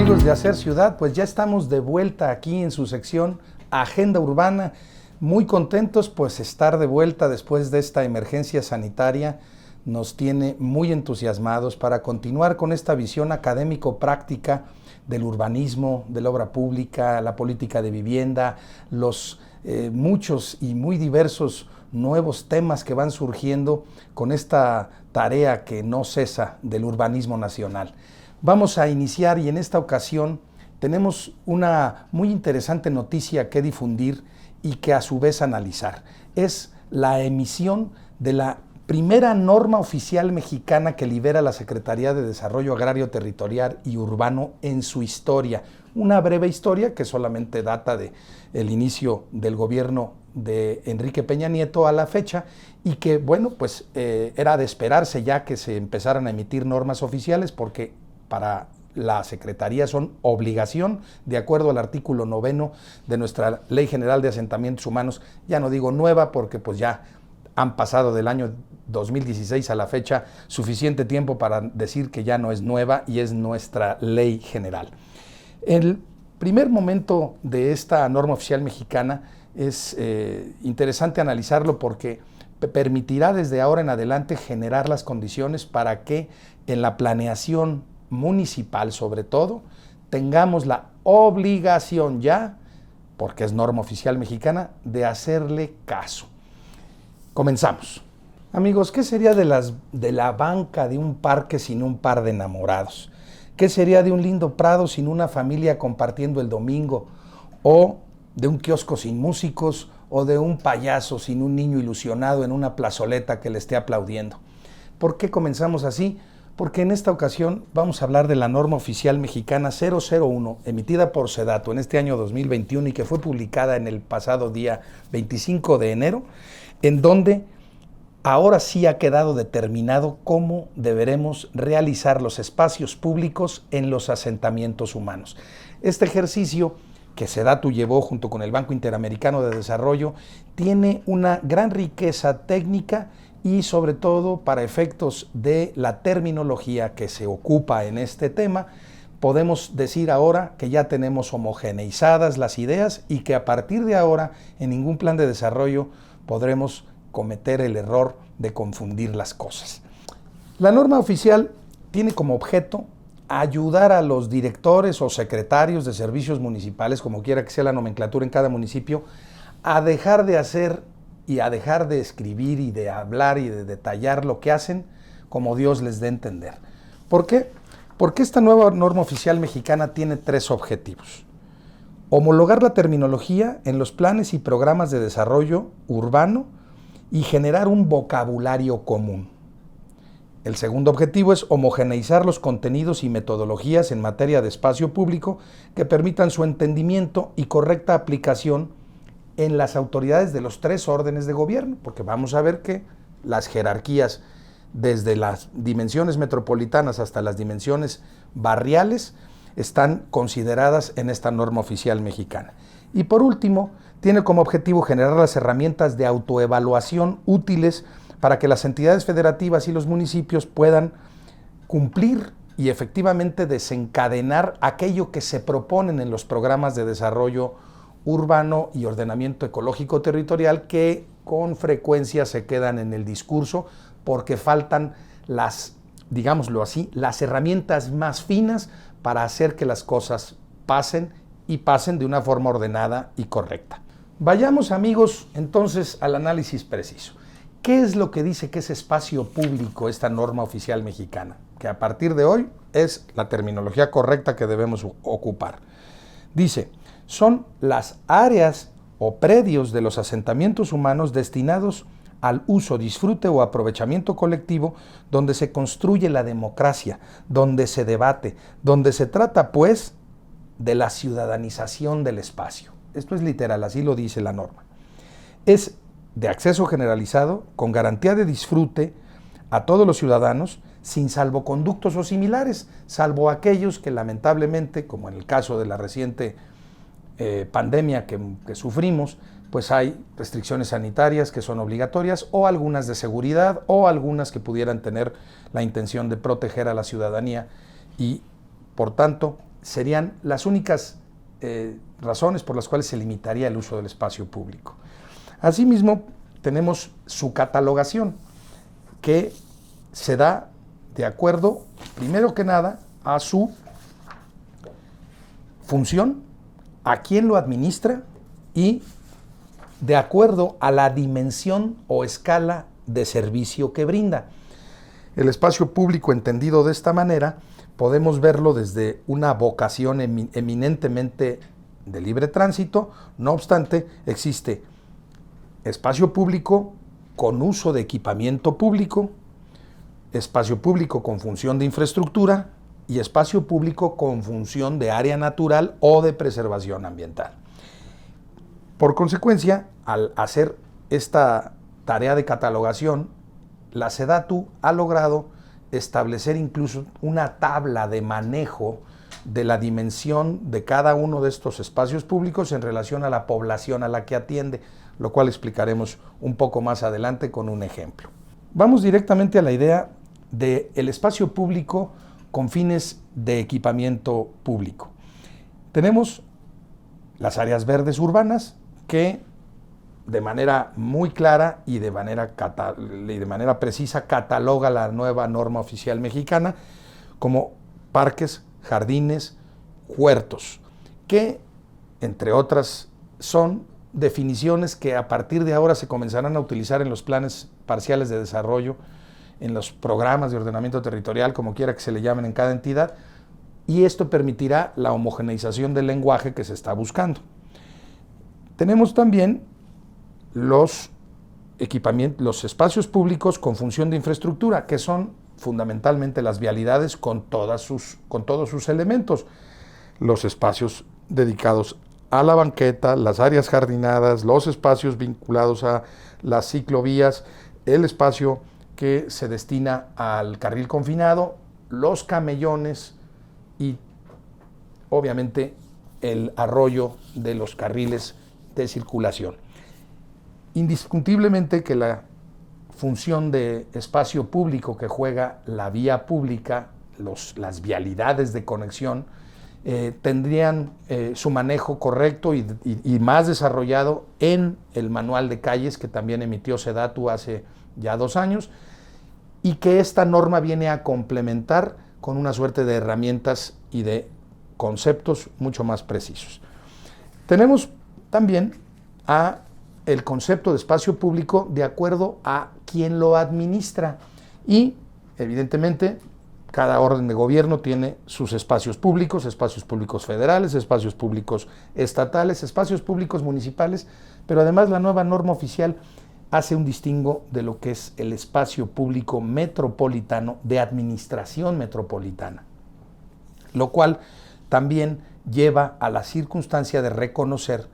amigos de Hacer Ciudad, pues ya estamos de vuelta aquí en su sección Agenda Urbana. Muy contentos pues estar de vuelta después de esta emergencia sanitaria. Nos tiene muy entusiasmados para continuar con esta visión académico-práctica del urbanismo, de la obra pública, la política de vivienda, los muchos y muy diversos nuevos temas que van surgiendo con esta tarea que no cesa del urbanismo nacional. Vamos a iniciar y en esta ocasión tenemos una muy interesante noticia que difundir y que a su vez analizar. Es la emisión de la primera norma oficial mexicana que libera la Secretaría de Desarrollo Agrario, Territorial y Urbano en su historia. Una breve historia que solamente data del inicio del gobierno de Enrique Peña Nieto a la fecha y que, bueno, pues era de esperarse ya que se empezaran a emitir normas oficiales porque para la Secretaría son obligación, de acuerdo al artículo 9 de nuestra Ley General de Asentamientos Humanos, ya no digo nueva porque pues ya han pasado del año 2016 a la fecha suficiente tiempo para decir que ya no es nueva y es nuestra ley general. El primer momento de esta norma oficial mexicana es interesante analizarlo porque permitirá desde ahora en adelante generar las condiciones para que en la planeación municipal sobre todo tengamos la obligación ya, porque es norma oficial mexicana, de hacerle caso. Comenzamos. Amigos, ¿qué sería de la banca de un parque sin un par de enamorados? ¿Qué sería de un lindo prado sin una familia compartiendo el domingo? ¿O de un kiosco sin músicos? ¿O de un payaso sin un niño ilusionado en una plazoleta que le esté aplaudiendo? ¿Por qué comenzamos así? Porque en esta ocasión vamos a hablar de la norma oficial mexicana 001, emitida por SEDATU en este año 2021 y que fue publicada en el pasado día 25 de enero, en donde ahora sí ha quedado determinado cómo deberemos realizar los espacios públicos en los asentamientos humanos. Este ejercicio que SEDATU llevó junto con el Banco Interamericano de Desarrollo tiene una gran riqueza técnica y sobre todo para efectos de la terminología que se ocupa en este tema, podemos decir ahora que ya tenemos homogeneizadas las ideas y que a partir de ahora en ningún plan de desarrollo podremos cometer el error de confundir las cosas. La norma oficial tiene como objeto ayudar a los directores o secretarios de servicios municipales, como quiera que sea la nomenclatura en cada municipio, a dejar de hacer y a dejar de escribir y de hablar y de detallar lo que hacen como Dios les dé a entender. ¿Por qué? Porque esta nueva norma oficial mexicana tiene tres objetivos. Homologar la terminología en los planes y programas de desarrollo urbano y generar un vocabulario común. El segundo objetivo es homogeneizar los contenidos y metodologías en materia de espacio público que permitan su entendimiento y correcta aplicación en las autoridades de los tres órdenes de gobierno, porque vamos a ver que las jerarquías, desde las dimensiones metropolitanas hasta las dimensiones barriales, están consideradas en esta norma oficial mexicana. Y por último, tiene como objetivo generar las herramientas de autoevaluación útiles para que las entidades federativas y los municipios puedan cumplir y efectivamente desencadenar aquello que se proponen en los programas de desarrollo urbano y ordenamiento ecológico territorial que con frecuencia se quedan en el discurso porque faltan las, digámoslo así, las herramientas más finas para hacer que las cosas pasen y pasen de una forma ordenada y correcta. Vayamos, amigos, entonces al análisis preciso. ¿Qué es lo que dice que es espacio público esta norma oficial mexicana? Que a partir de hoy es la terminología correcta que debemos ocupar. Dice: son las áreas o predios de los asentamientos humanos destinados al uso, disfrute o aprovechamiento colectivo, donde se construye la democracia, donde se debate, donde se trata, pues, de la ciudadanización del espacio. Esto es literal, así lo dice la norma. Es de acceso generalizado, con garantía de disfrute a todos los ciudadanos, sin salvoconductos o similares, salvo aquellos que lamentablemente, como en el caso de la reciente pandemia que sufrimos, pues hay restricciones sanitarias que son obligatorias o algunas de seguridad o algunas que pudieran tener la intención de proteger a la ciudadanía y, por tanto, serían las únicas razones por las cuales se limitaría el uso del espacio público. Asimismo, tenemos su catalogación, que se da de acuerdo, primero que nada, a su función, a quién lo administra y de acuerdo a la dimensión o escala de servicio que brinda. El espacio público, entendido de esta manera, podemos verlo desde una vocación eminentemente de libre tránsito. No obstante, existe espacio público con uso de equipamiento público, espacio público con función de infraestructura y espacio público con función de área natural o de preservación ambiental. Por consecuencia, al hacer esta tarea de catalogación, la SEDATU ha logrado establecer incluso una tabla de manejo de la dimensión de cada uno de estos espacios públicos en relación a la población a la que atiende, lo cual explicaremos un poco más adelante con un ejemplo. Vamos directamente a la idea del espacio público con fines de equipamiento público. Tenemos las áreas verdes urbanas que de manera muy clara y de manera precisa cataloga la nueva norma oficial mexicana como parques, jardines, huertos, que entre otras son definiciones que a partir de ahora se comenzarán a utilizar en los planes parciales de desarrollo, en los programas de ordenamiento territorial, como quiera que se le llamen en cada entidad, y esto permitirá la homogeneización del lenguaje que se está buscando. Tenemos también los espacios públicos con función de infraestructura, que son fundamentalmente las vialidades con todos sus elementos, los espacios dedicados a la banqueta, las áreas jardinadas, los espacios vinculados a las ciclovías, el espacio que se destina al carril confinado, los camellones y obviamente el arroyo de los carriles de circulación. Indiscutiblemente que la función de espacio público que juega la vía pública, las vialidades de conexión, tendrían su manejo correcto y más desarrollado en el manual de calles que también emitió SEDATU hace ya 2 años y que esta norma viene a complementar con una suerte de herramientas y de conceptos mucho más precisos. Tenemos también el concepto de espacio público de acuerdo a quién lo administra y evidentemente cada orden de gobierno tiene sus espacios públicos federales, espacios públicos estatales, espacios públicos municipales, pero además la nueva norma oficial hace un distingo de lo que es el espacio público metropolitano de administración metropolitana, lo cual también lleva a la circunstancia de reconocer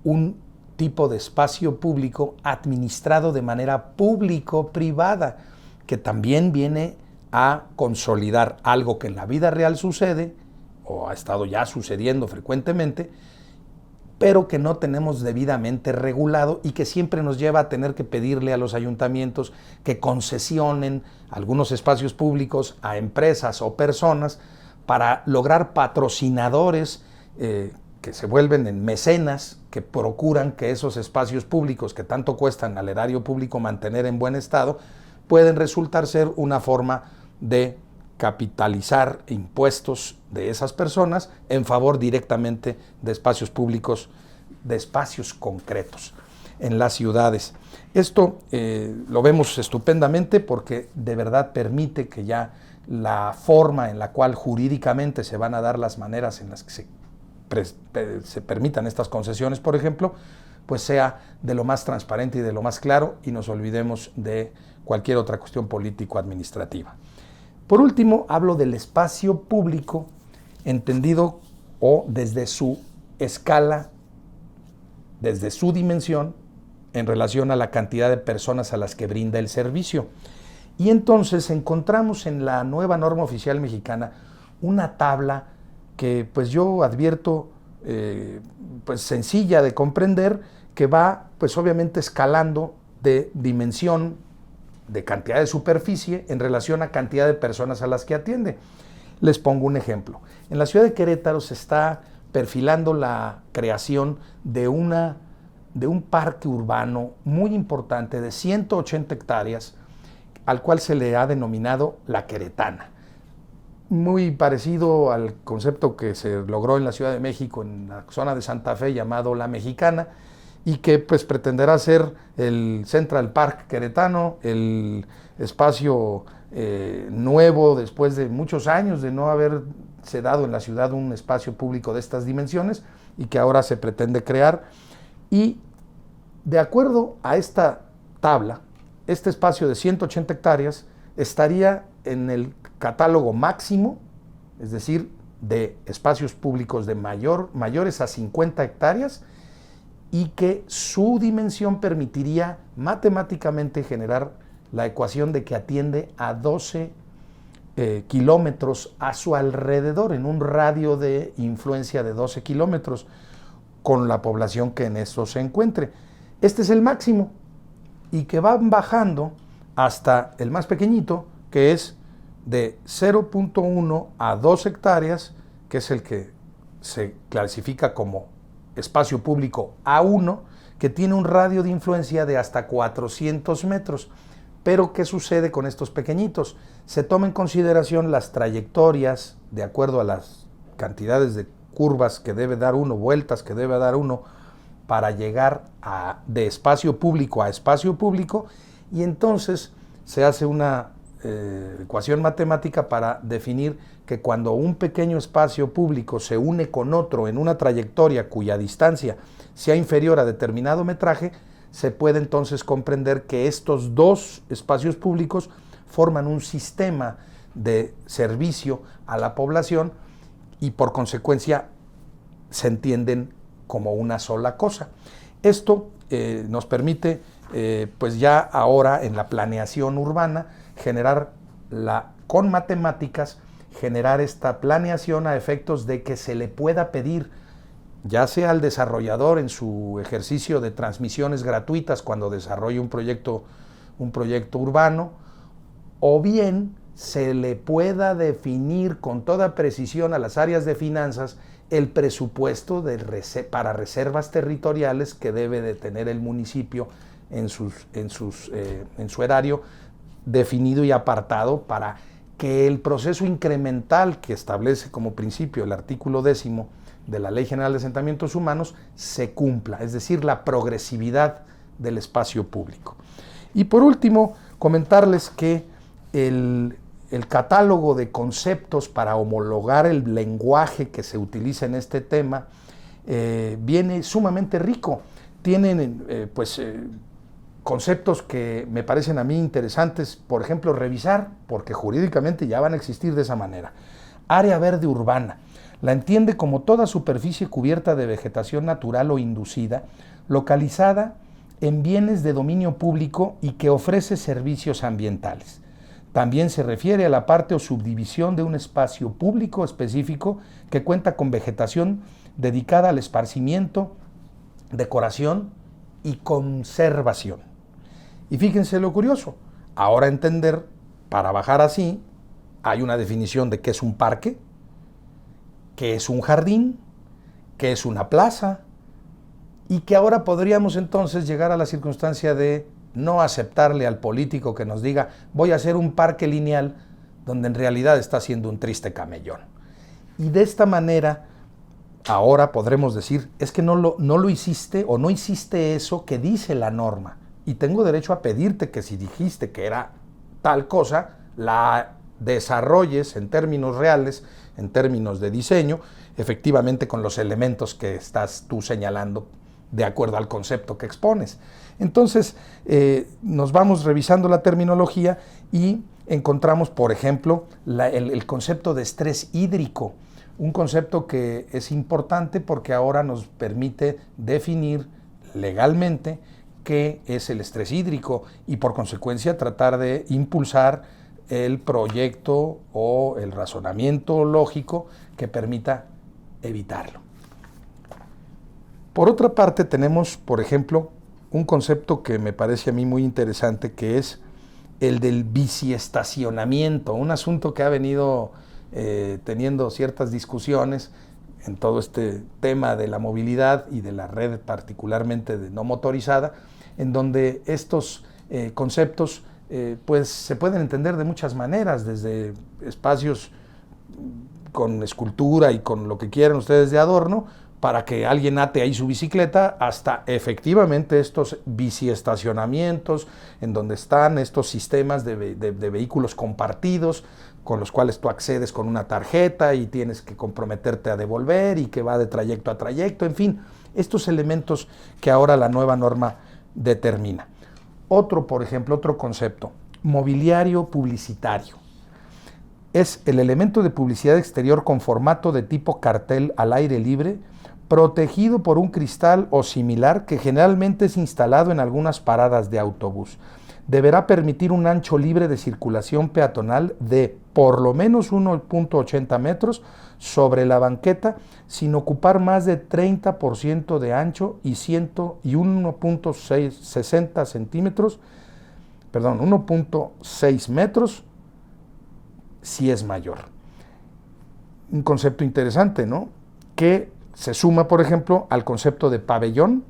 un tipo de espacio público administrado de manera público-privada, que también viene a consolidar algo que en la vida real sucede, o ha estado ya sucediendo frecuentemente, pero que no tenemos debidamente regulado y que siempre nos lleva a tener que pedirle a los ayuntamientos que concesionen algunos espacios públicos a empresas o personas para lograr patrocinadores que se vuelven en mecenas, que procuran que esos espacios públicos que tanto cuestan al erario público mantener en buen estado, pueden resultar ser una forma de capitalizar impuestos de esas personas en favor directamente de espacios públicos, de espacios concretos en las ciudades. Esto lo vemos estupendamente porque de verdad permite que ya la forma en la cual jurídicamente se van a dar las maneras en las que se permitan estas concesiones, por ejemplo, pues sea de lo más transparente y de lo más claro y nos olvidemos de cualquier otra cuestión político-administrativa. Por último, hablo del espacio público entendido o desde su escala, desde su dimensión, en relación a la cantidad de personas a las que brinda el servicio. Y entonces encontramos en la nueva norma oficial mexicana una tabla que pues yo advierto pues sencilla de comprender, que va pues obviamente escalando de dimensión, de cantidad de superficie en relación a cantidad de personas a las que atiende. Les pongo un ejemplo. En la ciudad de Querétaro se está perfilando la creación de un parque urbano muy importante de 180 hectáreas, al cual se le ha denominado La Queretana. Muy parecido al concepto que se logró en la Ciudad de México, en la zona de Santa Fe, llamado La Mexicana, y que pues pretenderá ser el Central Park queretano, el espacio nuevo después de muchos años de no haberse dado en la ciudad un espacio público de estas dimensiones y que ahora se pretende crear. Y de acuerdo a esta tabla, este espacio de 180 hectáreas estaría en el catálogo máximo, es decir, de espacios públicos de mayores a 50 hectáreas, y que su dimensión permitiría matemáticamente generar la ecuación de que atiende a 12 kilómetros a su alrededor, en un radio de influencia de 12 kilómetros, con la población que en eso se encuentre. Este es el máximo, y que van bajando hasta el más pequeñito, que es de 0.1 a 2 hectáreas, que es el que se clasifica como espacio público A1, que tiene un radio de influencia de hasta 400 metros. Pero ¿qué sucede con estos pequeñitos? Se toma en consideración las trayectorias de acuerdo a las cantidades de curvas que debe dar uno, vueltas que debe dar uno para llegar de espacio público a espacio público, y entonces se hace una ecuación matemática para definir que cuando un pequeño espacio público se une con otro en una trayectoria cuya distancia sea inferior a determinado metraje, se puede entonces comprender que estos dos espacios públicos forman un sistema de servicio a la población y por consecuencia se entienden como una sola cosa. Esto nos permite, pues ya ahora en la planeación urbana, generar con matemáticas, generar esta planeación a efectos de que se le pueda pedir, ya sea al desarrollador en su ejercicio de transmisiones gratuitas cuando desarrolle un proyecto urbano, o bien se le pueda definir con toda precisión a las áreas de finanzas el presupuesto para reservas territoriales que debe de tener el municipio en su erario definido y apartado, para que el proceso incremental que establece como principio el artículo 10 de la Ley General de Asentamientos Humanos se cumpla, es decir, la progresividad del espacio público. Y por último, comentarles que el catálogo de conceptos para homologar el lenguaje que se utiliza en este tema viene sumamente rico. Tienen conceptos que me parecen a mí interesantes, por ejemplo, revisar, porque jurídicamente ya van a existir de esa manera. Área verde urbana. La entiende como toda superficie cubierta de vegetación natural o inducida, localizada en bienes de dominio público y que ofrece servicios ambientales. También se refiere a la parte o subdivisión de un espacio público específico que cuenta con vegetación dedicada al esparcimiento, decoración y conservación. Y fíjense lo curioso, ahora entender, para bajar así, hay una definición de qué es un parque, qué es un jardín, qué es una plaza, y que ahora podríamos entonces llegar a la circunstancia de no aceptarle al político que nos diga voy a hacer un parque lineal, donde en realidad está haciendo un triste camellón. Y de esta manera, ahora podremos decir, es que no lo hiciste o no hiciste eso que dice la norma, y tengo derecho a pedirte que si dijiste que era tal cosa, la desarrolles en términos reales, en términos de diseño, efectivamente con los elementos que estás tú señalando de acuerdo al concepto que expones. Entonces, nos vamos revisando la terminología y encontramos, por ejemplo, el concepto de estrés hídrico, un concepto que es importante porque ahora nos permite definir legalmente qué es el estrés hídrico y por consecuencia tratar de impulsar el proyecto o el razonamiento lógico que permita evitarlo. Por otra parte, tenemos, por ejemplo, un concepto que me parece a mí muy interesante, que es el del biciestacionamiento, un asunto que ha venido teniendo ciertas discusiones en todo este tema de la movilidad y de la red particularmente de no motorizada, en donde estos conceptos pues se pueden entender de muchas maneras, desde espacios con escultura y con lo que quieran ustedes de adorno, para que alguien ate ahí su bicicleta, hasta efectivamente estos biciestacionamientos, en donde están estos sistemas de vehículos compartidos, con los cuales tú accedes con una tarjeta y tienes que comprometerte a devolver y que va de trayecto a trayecto, en fin, estos elementos que ahora la nueva norma determina. Por ejemplo, otro concepto, mobiliario publicitario. Es el elemento de publicidad exterior con formato de tipo cartel al aire libre, protegido por un cristal o similar que generalmente es instalado en algunas paradas de autobús. Deberá permitir un ancho libre de circulación peatonal de por lo menos 1.80 metros sobre la banqueta, sin ocupar más de 30% de ancho y 1.60 centímetros, 1.6 metros si es mayor. Un concepto interesante, ¿no? Que se suma, por ejemplo, al concepto de pabellón,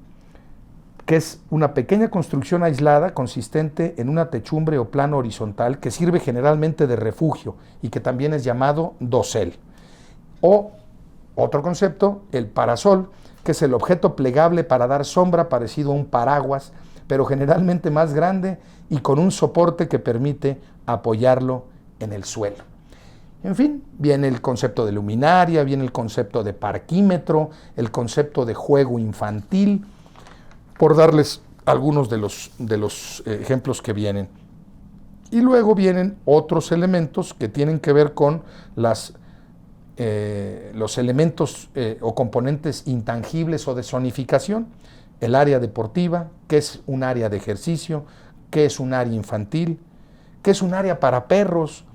que es una pequeña construcción aislada consistente en una techumbre o plano horizontal que sirve generalmente de refugio y que también es llamado dosel. O otro concepto, el parasol, que es el objeto plegable para dar sombra parecido a un paraguas, pero generalmente más grande y con un soporte que permite apoyarlo en el suelo. En fin, viene el concepto de luminaria, viene el concepto de parquímetro, el concepto de juego infantil, por darles algunos de los ejemplos que vienen. Y luego vienen otros elementos que tienen que ver con los elementos o componentes intangibles o de zonificación. El área deportiva, que es un área de ejercicio, que es un área infantil, que es un área para perros,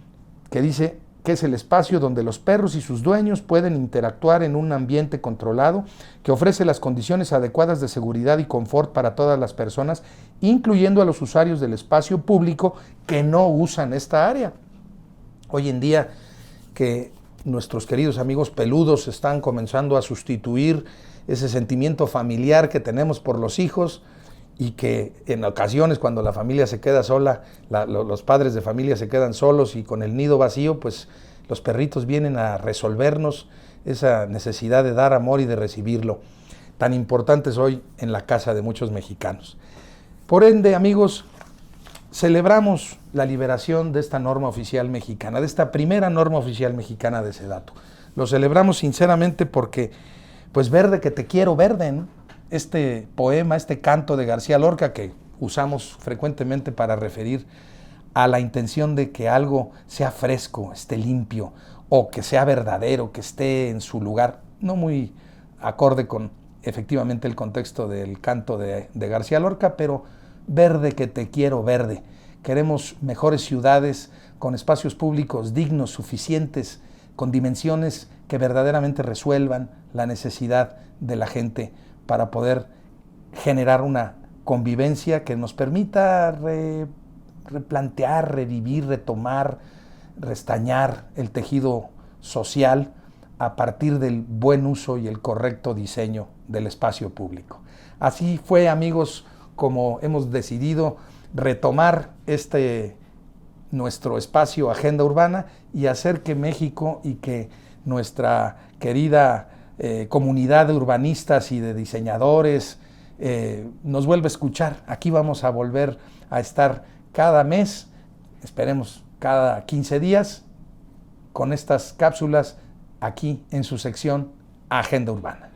que dice que es el espacio donde los perros y sus dueños pueden interactuar en un ambiente controlado que ofrece las condiciones adecuadas de seguridad y confort para todas las personas, incluyendo a los usuarios del espacio público que no usan esta área. Hoy en día que nuestros queridos amigos peludos están comenzando a sustituir ese sentimiento familiar que tenemos por los hijos, y que en ocasiones cuando la familia se queda sola, los padres de familia se quedan solos y con el nido vacío, pues los perritos vienen a resolvernos esa necesidad de dar amor y de recibirlo, tan importantes hoy en la casa de muchos mexicanos. Por ende, amigos, celebramos la liberación de esta norma oficial mexicana, de esta primera norma oficial mexicana de Sedato. Lo celebramos sinceramente porque, pues, verde que te quiero, verde, ¿no? Este poema, este canto de García Lorca que usamos frecuentemente para referir a la intención de que algo sea fresco, esté limpio, o que sea verdadero, que esté en su lugar, no muy acorde con efectivamente el contexto del canto de García Lorca, pero verde que te quiero, verde. Queremos mejores ciudades con espacios públicos dignos, suficientes, con dimensiones que verdaderamente resuelvan la necesidad de la gente, para poder generar una convivencia que nos permita replantear, revivir, retomar, restañar el tejido social a partir del buen uso y el correcto diseño del espacio público. Así fue, amigos, como hemos decidido retomar nuestro espacio Agenda Urbana y hacer que México y que nuestra querida comunidad de urbanistas y de diseñadores nos vuelve a escuchar. Aquí vamos a volver a estar cada mes, esperemos cada 15 días, con estas cápsulas aquí en su sección Agenda Urbana.